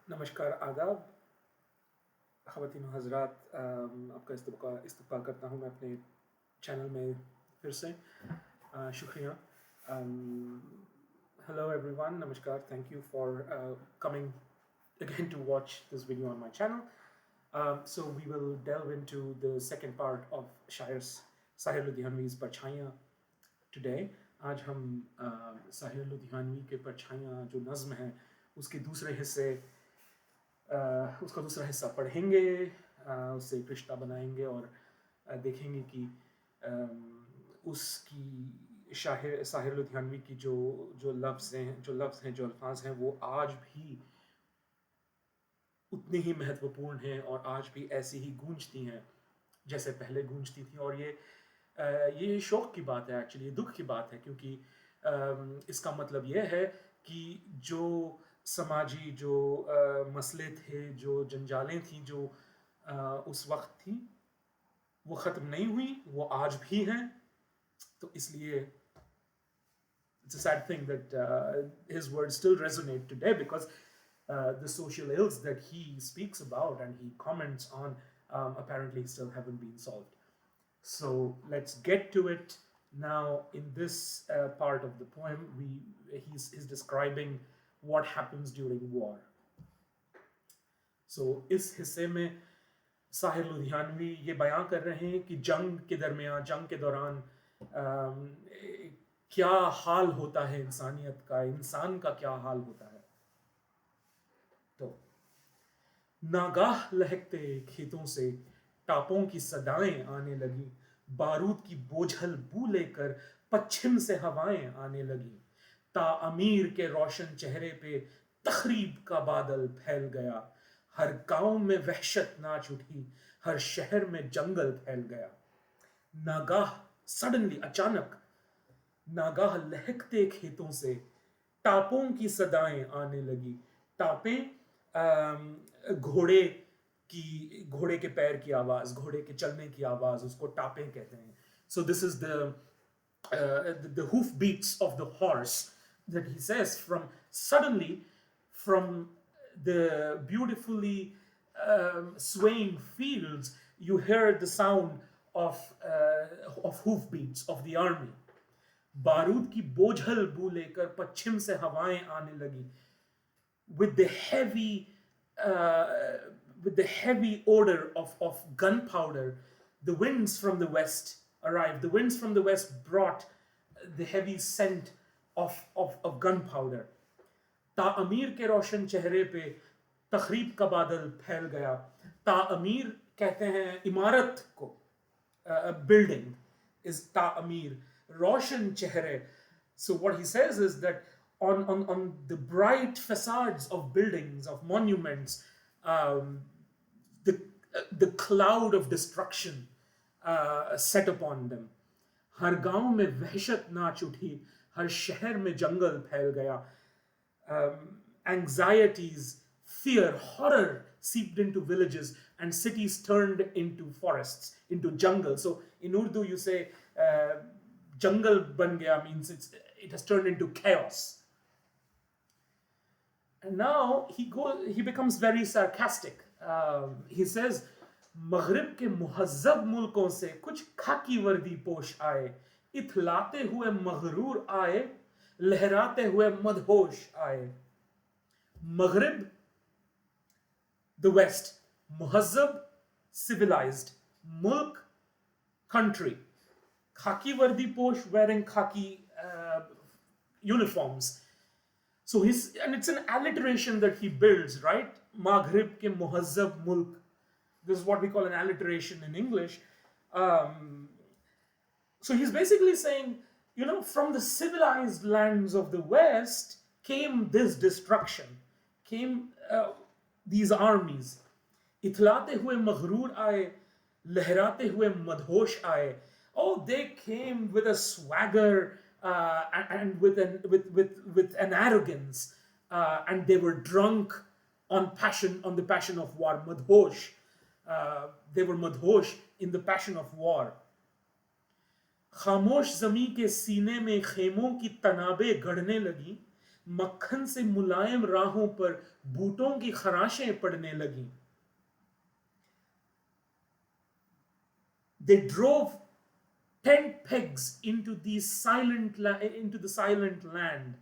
नमस्कार आदाब ख़वातीन हज़रात, आपका इस्तकबाल करता हूँ मैं अपने चैनल में फिर से। शुक्रिया। Hello everyone, namaskar, thank you for coming again to watch this video on my channel. So we will delve into the second part of Sahir Ludhianvi's Parchchaiyan today. आज हम साहिर लुधियानवी के परछाइयाँ जो नज़्म है उसके दूसरे हिस्से उसका दूसरा हिस्सा पढ़ेंगे, उससे एक रिश्ता बनाएंगे और देखेंगे कि उसकी साहिर लुधियानवी की जो लफ्ज़ हैं, जो अल्फाज हैं, वो आज भी उतने ही महत्वपूर्ण हैं और आज भी ऐसी ही गूंजती हैं जैसे पहले गूंजती थी। और ये शौक़ की बात है, एक्चुअली ये दुख की बात है, क्योंकि इसका मतलब ये है कि जो समाजी मसले थे, जो जंजालें थी, जो उस वक्त थी, वो ख़त्म नहीं हुई, वो आज भी हैं। तो इसलिए it's a sad thing that his words still resonate today, because the social ills that he speaks about and he comments on apparently still haven't been solved. So let's get to it now. In this part of the poem, he's describing what happens during war. So इस हिस्से में साहिर लुधियानवी ये बयां कर रहे हैं कि जंग के दरमियान, जंग के दौरान क्या हाल होता है इंसानियत का, इंसान का क्या हाल होता है। तो नागाह लहकते खेतों से टापों की सदाएं आने लगी, बारूद की बोझल बू लेकर पश्चिम से हवाएं आने लगी, ताअमीर के रोशन चेहरे पे तखरीब का बादल फैल गया, हर गांव में वहशत नाच उठी, हर शहर में जंगल फैल गया। नागाह, सडनली, अचानक, नागाह लहकते खेतों से टापों की सदाएं आने लगी। टापें घोड़े के पैर की आवाज, घोड़े के चलने की आवाज, उसको टापें कहते हैं। So this is the hoof beats of the horse that he says. Suddenly from the beautifully swaying fields, you hear the sound of hoof beats of the army. बारूद की बोझल बू लेकर पश्चिम से हवाएं आने लगी, with the heavy odor of gunpowder. The winds from the west arrived. The winds from the west brought the heavy scent of gunpowder. ताअमीर के रोशन चेहरे पे तखरीब का बादल फैल गया। ताअमीर कहते हैं इमारत को, building is ताअमीर, रोशन चेहरे. So what he says is that on the bright facades of buildings, of monuments, the cloud of destruction set upon them. हर गांव में वहशत नाच उठी, हर शहर में जंगल फैल गया. Anxieties, fear, horror seeped into villages, and cities turned into forests, into jungle. So in Urdu you say jungle ban gaya means it has turned into chaos. And now he becomes very sarcastic. He says, मगरिब के मुहज़्ज़ब मुल्कों से कुछ खाकी वर्दी पोश आए, इथलाते हुए मगरूर आए, लहराते हुए मदहोश आए. Maghrib, the west, muhazzab, civilized, mulk, country, khaki vardi posh, wearing khaki uniforms. So and it's an alliteration that he builds, right? Maghrib ke muhazzab mulk. This is what we call an alliteration in English. So he's basically saying, from the civilized lands of the west came this destruction, came these armies. इथलाते हुए मगरूर आए, लहराते हुए मदहोश आए. Oh, they came with a swagger and with an arrogance, and they were drunk on the passion of war. Madhosh. They were madhosh in the passion of war. खामोश ज़मीं के सीने में खेमों की तनाबे गढ़ने लगी, मक्खन से मुलायम राहों पर बूटों की खराशें पड़ने लगी. They drove tent pegs into into the silent land,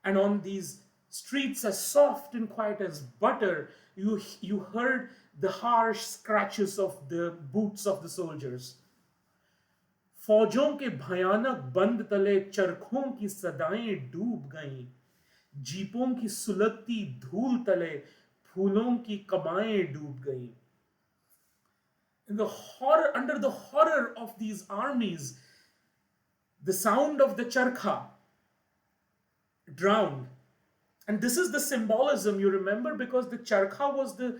and on these streets as soft and quiet as butter, you heard the harsh scratches of the boots of the soldiers. फौजों के भयानक बंद तले चरखों की सदाएं डूब गईं, जीपों की सुलगती धूल तले फूलों की कबाएं डूब गईं. In the horror, under the horror of these armies, the sound of the charkha drowned. And this is the symbolism, you remember, because the charkha was the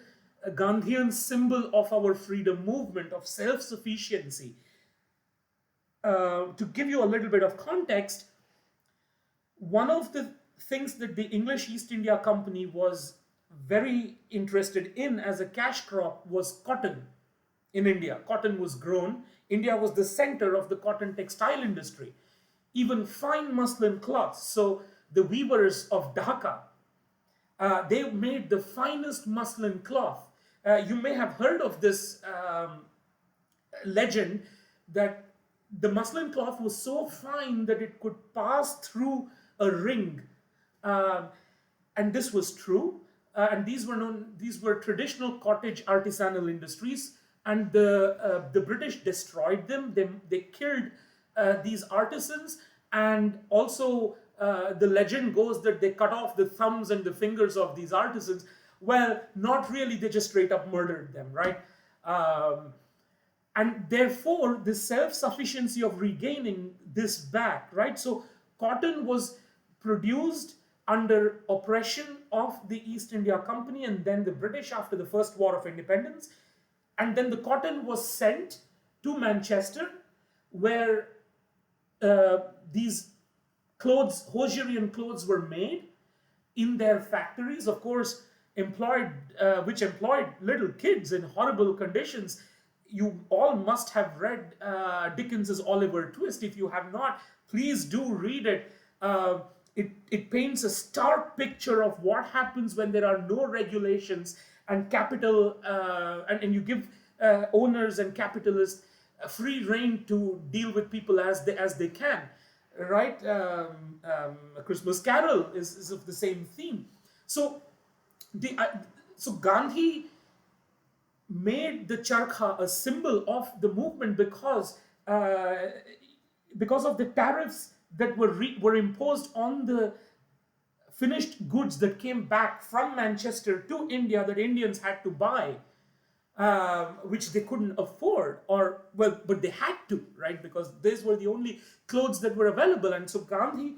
Gandhian symbol of our freedom movement, of self-sufficiency. To give you a little bit of context, one of the things that the English East India Company was very interested in as a cash crop was cotton in India. Cotton was grown. India was the center of the cotton textile industry, even fine muslin cloths. So the weavers of Dhaka, they made the finest muslin cloth. You may have heard of this legend that the muslin cloth was so fine that it could pass through a ring. And this was true. And these were traditional cottage artisanal industries. And the British destroyed them. They killed these artisans. And also the legend goes that they cut off the thumbs and the fingers of these artisans. Well, not really. They just straight up murdered them, right? And therefore, the self-sufficiency of regaining this back, right? So cotton was produced under oppression of the East India Company and then the British after the First War of Independence. And then the cotton was sent to Manchester, where these clothes, hosiery clothes were made in their factories, of course, which employed little kids in horrible conditions. You all must have read Dickens's Oliver Twist. If you have not, please do read it. It paints a stark picture of what happens when there are no regulations and capital, and you give owners and capitalists free rein to deal with people as they can, right? A Christmas Carol is of the same theme. So Gandhi made the charkha a symbol of the movement because of the tariffs that were imposed on the finished goods that came back from Manchester to India that Indians had to buy, which they couldn't afford, but they had to, right? Because these were the only clothes that were available. And so Gandhi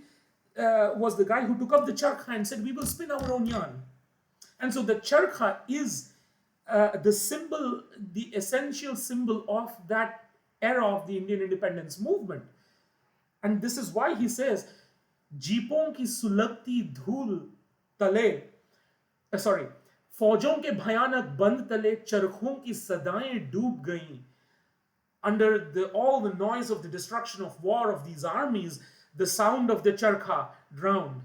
was the guy who took up the charkha and said, we will spin our own yarn. And so the charkha is the symbol, the essential symbol of that era of the Indian independence movement. And this is why he says, जीपों की सुलगती धूल तले, फौजों के भयानक बंद तले चरखों की सदाएं डूब गईं. Under all the noise of the destruction of war of these armies, the sound of the charkha drowned.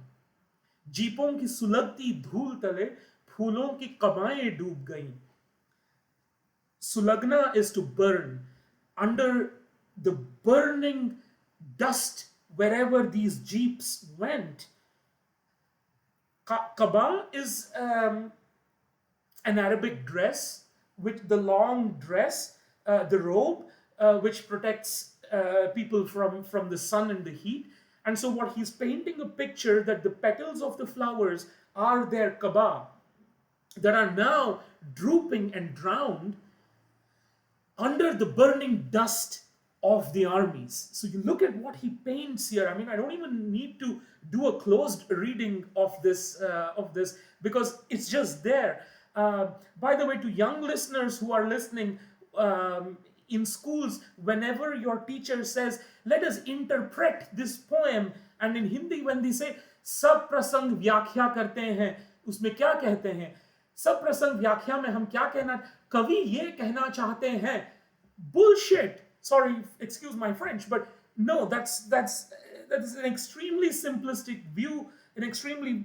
जीपों की सुलगती धूल तले फूलों की कबाएं डूब गईं. Sulagna is to burn. Under the burning dust wherever these jeeps went. Kaba is an Arabic dress with the long dress, the robe, which protects people from the sun and the heat. And so what he's painting a picture that the petals of the flowers are their kaba that are now drooping and drowned under the burning dust of the armies. So you look at what he paints here. I mean, I don't even need to do a closed reading of this because it's just there. By the way, to young listeners who are listening in schools, whenever your teacher says, let us interpret this poem, and in Hindi when they say, सब प्रसंग व्याख्या करते हैं, उसमें क्या कहते हैं? सब प्रसंग व्याख्या में हम क्या कहना, कवि ये कहना चाहते हैं, bullshit. Sorry, excuse my French, but no, that's an extremely simplistic view. an extremely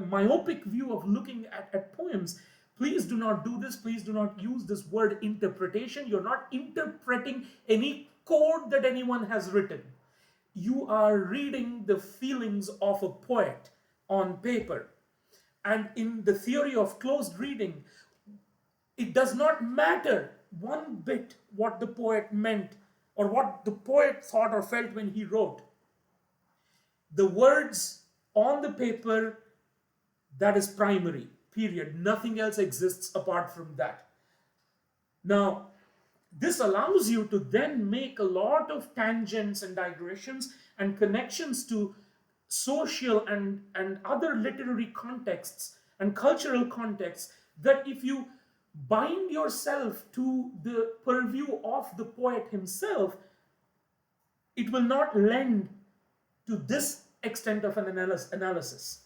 myopic view of looking at poems. Please do not do this. Please do not use this word interpretation. You're not interpreting any code that anyone has written. You are reading the feelings of a poet on paper. And in the theory of closed reading, it does not matter one bit what the poet meant or what the poet thought or felt when he wrote. The words on the paper, that is primary, period. Nothing else exists apart from that. Now, this allows you to then make a lot of tangents and digressions and connections to social and other literary contexts and cultural contexts, that if you bind yourself to the purview of the poet himself, it will not lend to this extent of an analysis.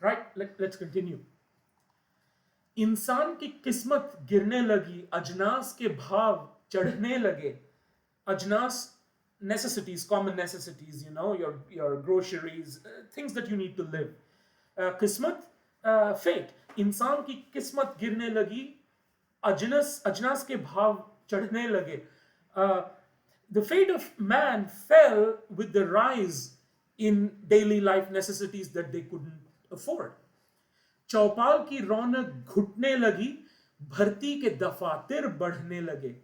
Right? Let's continue. इंसान की किस्मत गिरने लगी, अजनास के भाव चढ़ने लगे. Ajnas, necessities, common necessities, your groceries, things that you need to live. Kismat, fate. इंसान की किस्मत गिरने लगी, अजनास के भाव चढ़ने लगे. The fate of man fell with the rise in daily life necessities that they couldn't afford. चौपाल की रौनक घुटने लगी, भर्ती के दफातर बढ़ने लगे.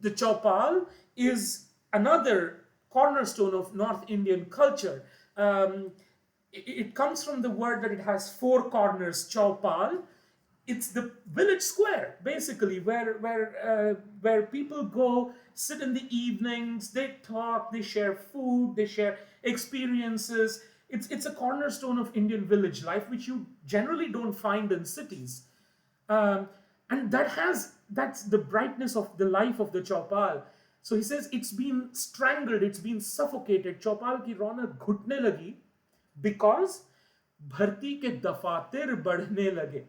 The chaupal is another cornerstone of North Indian culture. It comes from the word that it has four corners, chaupal. It's the village square, basically, where people go, sit in the evenings, they talk, they share food, they share experiences. It's a cornerstone of Indian village life, which you generally don't find in cities. And that's the brightness of the life of the chaupal. So he says it's been strangled, it's been suffocated. Chaupal ki raunak ghutne lagi because bharti ke dafatir badhne lage.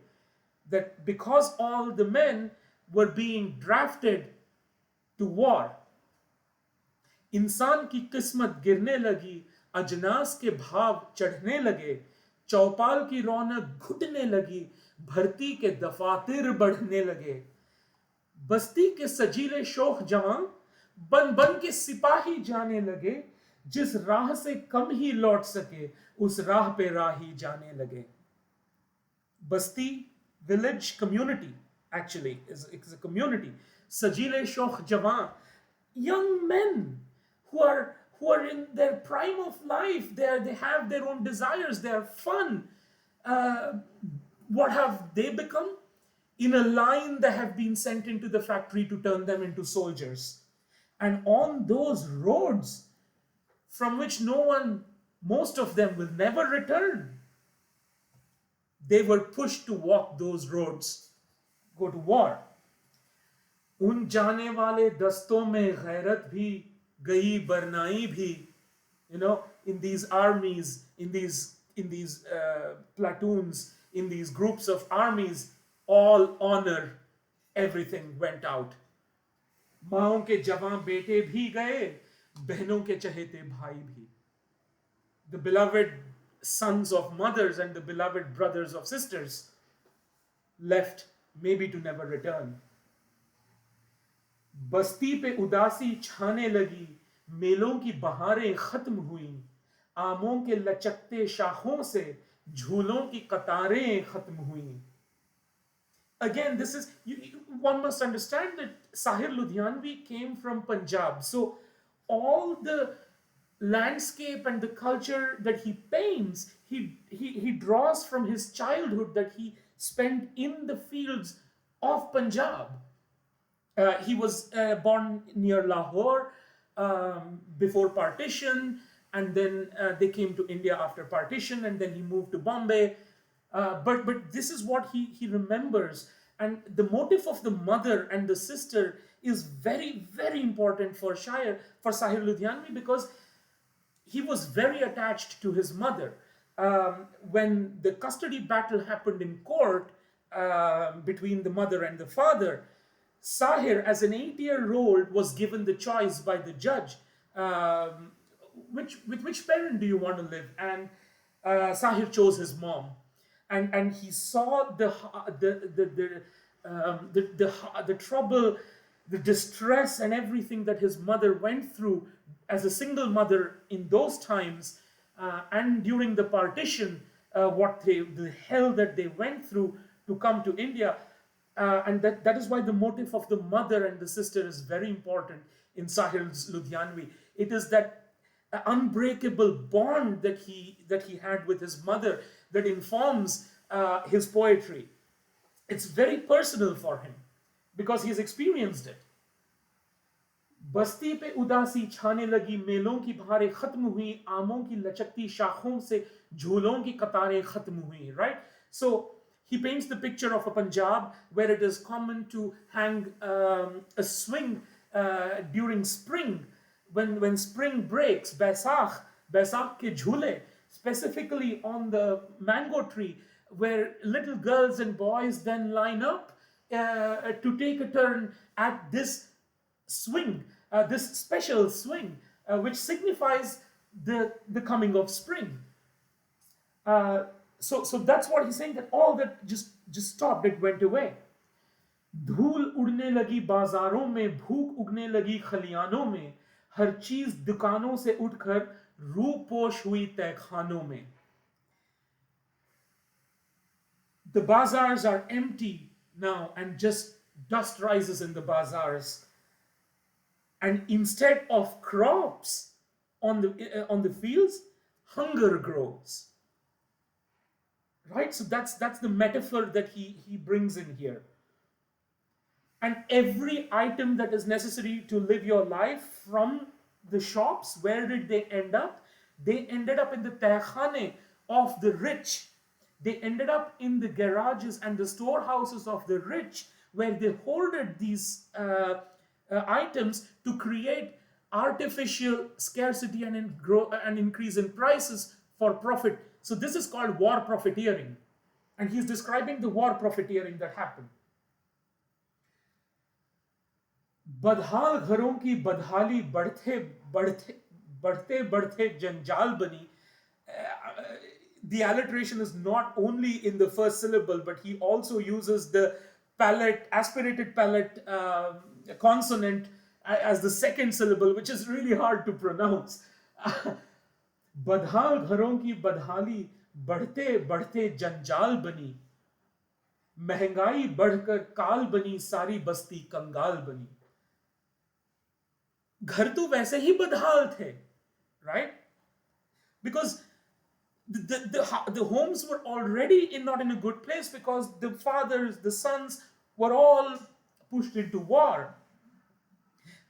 That because all the men were being drafted to war. इंसान की किस्मत गिरने लगी, अजनास के भाव चढ़ने लगे, चौपाल की रौनक घुटने लगी, भर्ती के दफातर बढ़ने लगे. बस्ती के सजीले शोख जवान बन बन के सिपाही जाने लगे, जिस राह से कम ही लौट सके उस राह पे राही जाने लगे. बस्ती, village, community, actually is a community. Sajile Shokh Jawan, young men who are in their prime of life. They have their own desires, they are fun. What have they become? In a line, they have been sent into the factory to turn them into soldiers. And on those roads from which most of them will never return, they were pushed to walk those roads, go to war. उन जाने वाले दस्तों में गैरत भी गई बरनाई भी. In these armies, in these platoons, in these groups of armies, all honor, everything went out. माओं के जवान बेटे भी गए, बहनों के चहेते भाई भी. The beloved sons of mothers and the beloved brothers of sisters left, maybe to never return. बस्ती पे उदासी छाने लगी, मेलों की बहारें खत्म हुई, आमों के लचकते शाखों से झूलों की कतारें खत्म हुई. Again, this is, one must understand that Sahir Ludhianvi came from Punjab. So all the landscape and the culture that he paints, he draws from his childhood that he spent in the fields of Punjab. He was born near Lahore before partition, and then they came to India after partition, and then he moved to Bombay. But this is what he remembers. And the motif of the mother and the sister is very, very important for Sahir Ludhianvi, because he was very attached to his mother. When the custody battle happened in court between the mother and the father, Sahir, as an 8-year-old, was given the choice by the judge, with which parent do you want to live? And Sahir chose his mom, and he saw the trouble, the distress, and everything that his mother went through as a single mother in those times, and during the partition, the hell that they went through to come to India. And that is why the motive of the mother and the sister is very important in Sahir's Ludhianvi. It is that unbreakable bond that he had with his mother that informs his poetry. It's very personal for him because he's experienced it. बस्ती पे उदासी छाने लगी, मेलों की बहारें खत्म हुई, आमों की लचकती शाखों से झूलों की कतारें खत्म हुई. Right? So he paints the picture of a Punjab where it is common to hang a swing during spring. When spring breaks, Baisakh ke jhule, specifically on the mango tree, where little girls and boys then line up to take a turn at this swing, this special swing, which signifies the coming of spring. So that's what he's saying, that all that just stopped, it went away. धूल उड़ने लगी बाजारों में, भूख उगने लगी खलियानों में, हर चीज दुकानों से उठकर रूपोश हुई तहखानों में. The bazaars are empty now, and just dust rises in the bazaars. And instead of crops on the fields, hunger grows. Right? So that's the metaphor that he brings in here. And every item that is necessary to live your life from the shops, where did they end up? They ended up in the tehkhane of the rich. They ended up in the garages and the storehouses of the rich, where they hoarded these items to create artificial scarcity and increase in prices for profit. So this is called war profiteering. And he's describing the war profiteering that happened. बदहाल घरों की बदहाली बढ़ते बढ़ते जंजाल बनी. The alliteration is not only in the first syllable, but he also uses the aspirated palate consonant as the second syllable, which is really hard to pronounce. बदहाल घरों की बदहाली बढ़ते बढ़ते जंजाल बनी, महंगाई बढ़कर काल बनी, सारी बस्ती कंगाल बनी. घर तो वैसे ही बदहाल थे, right? Because the homes were already not in a good place, because the fathers, the sons were all pushed into war.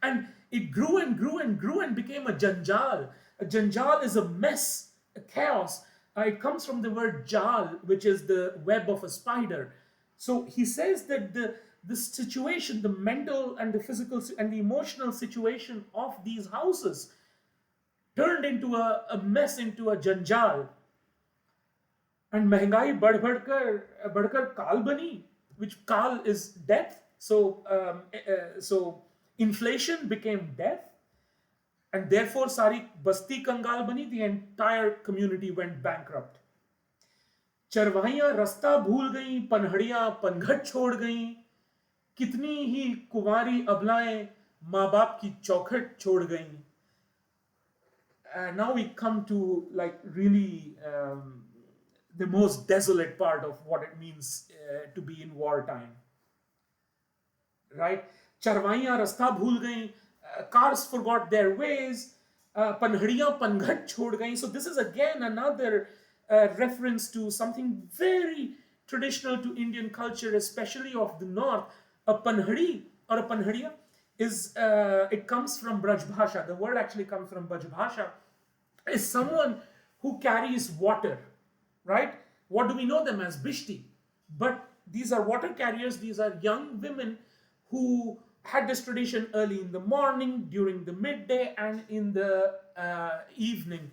And it grew and grew and grew and became a janjal. A janjal is a mess, a chaos. It comes from the word jal, which is the web of a spider. So he says that the situation, the mental and the physical and the emotional situation of these houses turned into a mess, into a janjal. And महंगाई बढ़कर काल बनी, which kal is death. So inflation became death, and therefore सारी बस्ती कंगाल बनी. The entire community went bankrupt. चरवाहियां रास्ता भूल गईं, पनहड़ियां पनघट छोड़ गईं, कितनी ही कुंवारी अबलाएं माँ बाप की चौखट छोड़ गईं. Now we come to really the most desolate part of what it means to be in wartime. Right? चरवाहियां रास्ता भूल गईं, cars forgot their ways, पनहड़ियां पनघट छोड़ गईं. So this is again another reference to something very traditional to Indian culture, especially of the north. A panhadi or a panhadiya is, it comes from Braj Bhasha. The word actually comes from Braj Bhasha. Is someone who carries water, right? What do we know them as? Bishti. But these are water carriers. These are young women who had this tradition early in the morning, during the midday, and in the evening.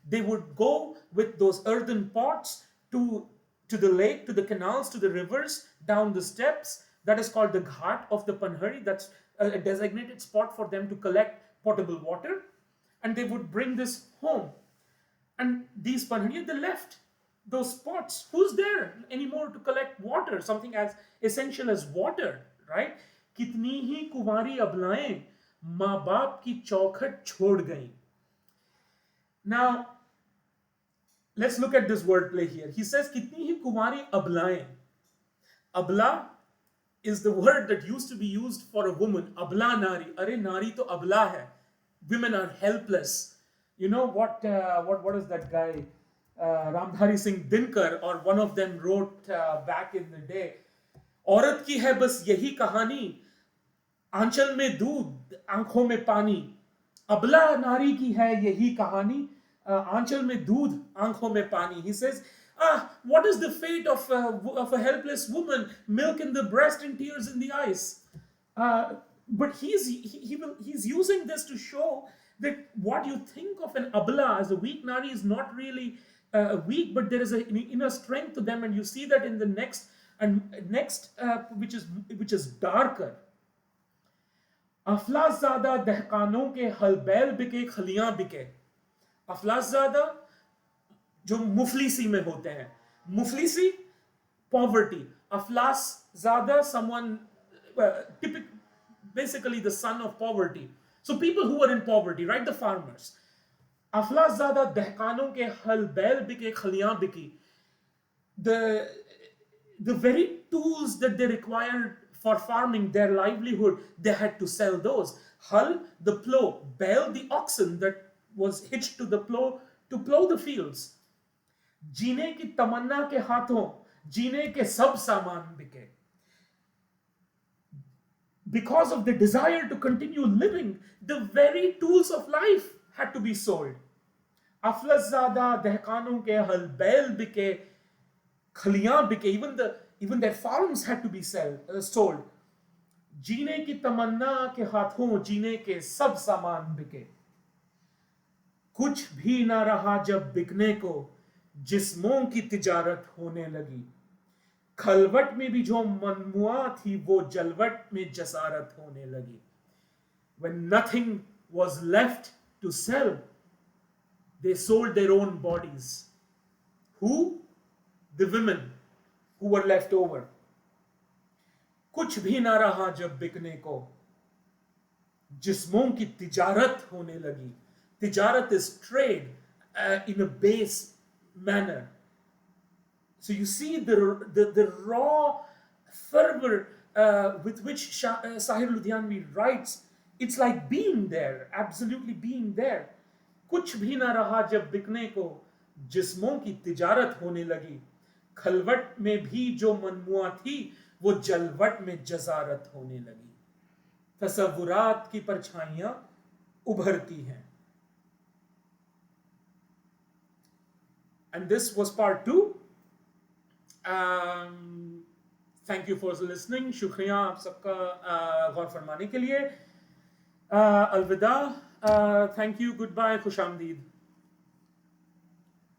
They would go with those earthen pots to the lake, to the canals, to the rivers, down the steps. That is called the ghat of the panhadi. That's a designated spot for them to collect potable water. And they would bring this home. And these Panhadiya, they left those spots. Who's there anymore to collect water? Something as essential as water, right? कितनी ही कुंवारी अबलाएं माँ बाप की चौखट छोड़ गईं. Now, let's look at this wordplay here. He says, कितनी ही कुंवारी अबलाएं. Abla is the word that used to be used for a woman. Abla nari. Arey nari to abla hai. Women are helpless. You know what is that guy? Ramdhari Singh Dinkar, or one of them wrote back in the day. औरत की है बस यही कहानी, आंचल में दूध आंखों में पानी. अबला नारी की है यही कहानी, आंचल में दूध आंखों में पानी. He says, what is the fate of a helpless woman? Milk in the breast and tears in the eyes. But he's using this to show that what you think of an abla as a weak nari is not really weak, but there is an inner strength to them, and you see that in the next which is darker. अफलाज़ादा दहकानों के हलबैल बिके खलियां बिके. अफलाज़ादा जो मुफलिसी में होते हैं. मुफलिसी, poverty. अफलाज़ादा, someone basically the son of poverty. So people who are in poverty, right? The farmers. अफलाज़ादा दहकानों के हलबैल बिके खलियां बिकी. The very tools that they required for farming, their livelihood, they had to sell those. Hal, the plow. Bail, the oxen that was hitched to the plow to plow the fields. जीने की तमन्ना के हाथों जीने के सब सामान बिके. Because of the desire to continue living, the very tools of life had to be sold. अफलाज़ादा दहकानों के हल बैल बिके खलियां बिके. Even their farms had to be sold. जीने की तमन्ना के हाथों जीने के सब सामान बिके. कुछ भी ना रहा जब बिकने को जिस्मों की तिजारत होने लगी. खलवट में भी जो मनमुआ थी वो जलवट में जसारत होने लगी. When nothing was left to sell, they sold their own bodies. Who? The women who were left over. कुछ भी ना रहा जब बिकने को जिस्मों की तिजारत होने लगी. Tijarat is trade in a base manner. So you see the raw fervor with which Sahir Ludhianvi writes. It's like being there, absolutely being there. कुछ भी ना रहा जब बिकने को जिस्मों की तिजारत होने लगी. खलवट में भी जो मनमुआ थी वो जलवट में जसारत होने लगी. तसव्वुरात की परछाइयां उभरती हैं. And this was part 2. Thank you for listening. शुक्रिया आप सबका गौर फरमाने के लिए. अलविदा. Thank you. Goodbye. खुश आमदीद.